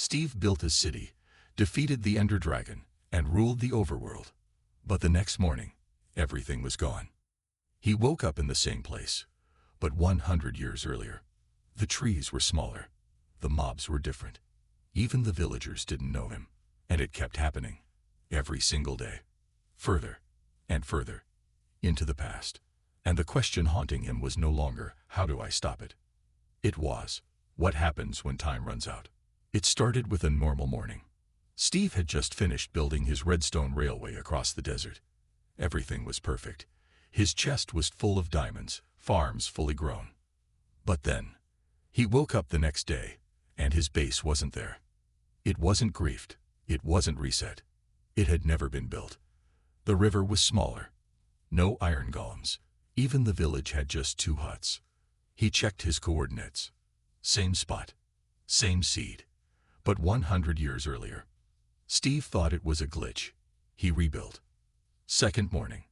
Steve built a city, defeated the Ender Dragon, and ruled the overworld. But the next morning, everything was gone. He woke up in the same place, but 100 years earlier. The trees were smaller. The mobs were different. Even the villagers didn't know him. And it kept happening. Every single day. Further and further into the past. And the question haunting him was no longer, how do I stop it? It was, what happens when time runs out? It started with a normal morning. Steve had just finished building his redstone railway across the desert. Everything was perfect. His chest was full of diamonds, farms fully grown. But then, he woke up the next day, and his base wasn't there. It wasn't griefed. It wasn't reset. It had never been built. The river was smaller. No iron golems. Even the village had just 2 huts. He checked his coordinates. Same spot. Same seed. But 100 years earlier. Steve thought it was a glitch. He rebuilt. Second morning.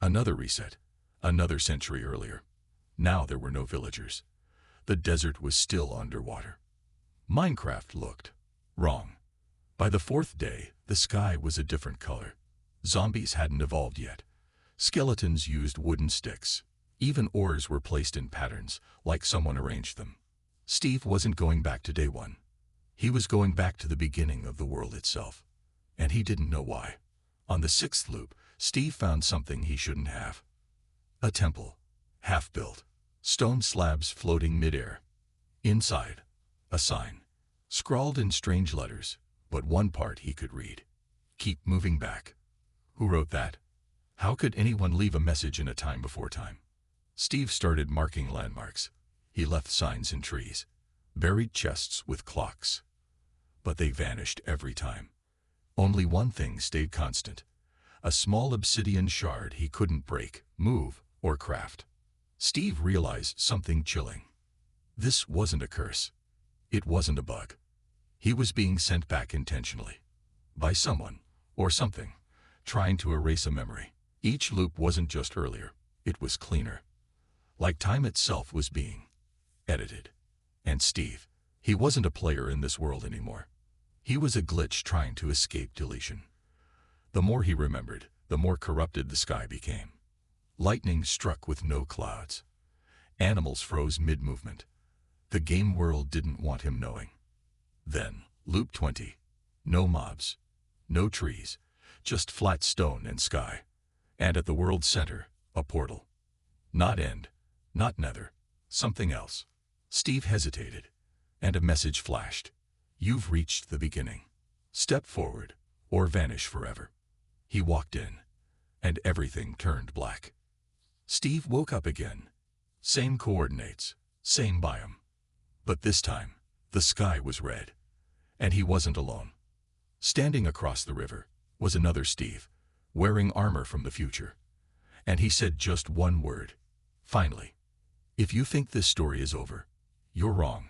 Another reset. Another century earlier. Now there were no villagers. The desert was still underwater. Minecraft looked wrong. By the 4th day, the sky was a different color. Zombies hadn't evolved yet. Skeletons used wooden sticks. Even ores were placed in patterns, like someone arranged them. Steve wasn't going back to day 1. He was going back to the beginning of the world itself. And he didn't know why. On the 6th loop, Steve found something he shouldn't have. A temple. Half-built. Stone slabs floating mid-air. Inside, a sign. Scrawled in strange letters, but one part he could read. Keep moving back. Who wrote that? How could anyone leave a message in a time before time? Steve started marking landmarks. He left signs in trees. Buried chests with clocks. But they vanished every time. Only one thing stayed constant. A small obsidian shard he couldn't break, move, or craft. Steve realized something chilling. This wasn't a curse. It wasn't a bug. He was being sent back intentionally. By someone, or something, trying to erase a memory. Each loop wasn't just earlier, it was cleaner. Like time itself was being edited. And Steve, he wasn't a player in this world anymore. He was a glitch trying to escape deletion. The more he remembered, the more corrupted the sky became. Lightning struck with no clouds. Animals froze mid-movement. The game world didn't want him knowing. Then, loop 20. No mobs. No trees. Just flat stone and sky. And at the world's center, a portal. Not end. Not nether. Something else. Steve hesitated. And a message flashed. You've reached the beginning. Step forward, or vanish forever. He walked in. And everything turned black. Steve woke up again. Same coordinates. Same biome. But this time, the sky was red. And he wasn't alone. Standing across the river was another Steve, wearing armor from the future. And he said just one word. Finally. If you think this story is over, you're wrong.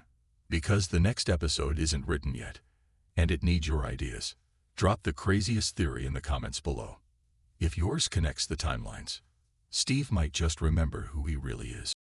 Because the next episode isn't written yet. And it needs your ideas. Drop the craziest theory in the comments below. If yours connects the timelines, Steve might just remember who he really is.